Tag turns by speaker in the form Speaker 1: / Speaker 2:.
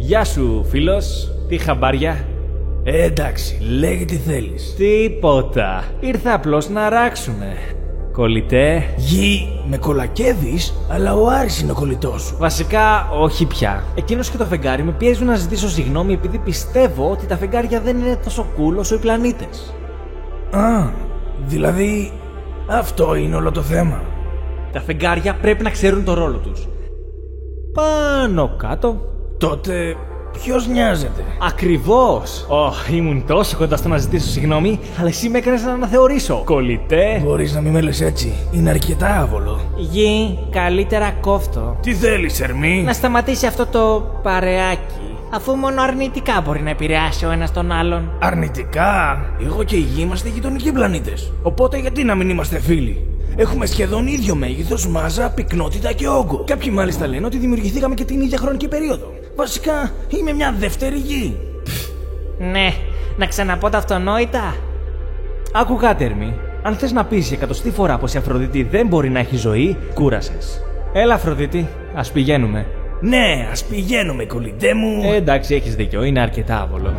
Speaker 1: Γεια σου, φίλος. Τι χαμπάρια?
Speaker 2: Εντάξει, λέγε τι θέλεις.
Speaker 1: Τίποτα. Ήρθα απλώς να ράξουμε. Κολλητέ.
Speaker 2: Γη, με κολακεύεις, αλλά ο Άρης είναι ο κολλητός σου.
Speaker 1: Βασικά, όχι πια. Εκείνος και το φεγγάρι με πιέζουν να ζητήσω συγγνώμη επειδή πιστεύω ότι τα φεγγάρια δεν είναι τόσο cool όσο οι πλανήτες.
Speaker 2: Α, δηλαδή αυτό είναι όλο το θέμα.
Speaker 1: Τα φεγγάρια πρέπει να ξέρουν το ρόλο τους. Πάνω κάτω.
Speaker 2: Τότε ποιος νοιάζεται?
Speaker 1: Ακριβώς! Ήμουν τόσο κοντά στο να ζητήσω συγγνώμη, αλλά εσύ με έκανες να αναθεωρήσω. Κολλητέ.
Speaker 2: Μπορείς να μην με λες έτσι, είναι αρκετά άβολο.
Speaker 1: Γη, καλύτερα κόφτω.
Speaker 2: Τι θέλεις, Ερμή?
Speaker 3: Να σταματήσει αυτό το παρεάκι, αφού μόνο αρνητικά μπορεί να επηρεάσει ο ένας τον άλλον.
Speaker 2: Αρνητικά? Εγώ και η Γη είμαστε γειτονικοί πλανήτες. Οπότε γιατί να μην είμαστε φίλοι? Έχουμε σχεδόν ίδιο μέγεθος, μάζα, πυκνότητα και όγκο. Κάποιοι μάλιστα λένε ότι δημιουργηθήκαμε και την ίδια χρονική περίοδο. Βασικά, είμαι μια δεύτερη Γη.
Speaker 3: Ναι, να ξαναπώ τα αυτονόητα.
Speaker 1: Άκου κάτι, Ερμή. Αν θες να πεις για εκατοστή φορά πως η Αφροδίτη δεν μπορεί να έχει ζωή, κούρασες. Έλα, Αφροδίτη, ας πηγαίνουμε.
Speaker 2: Ναι, ας πηγαίνουμε, κολλητέ μου.
Speaker 1: Εντάξει, έχεις δίκιο, είναι αρκετά άβολο.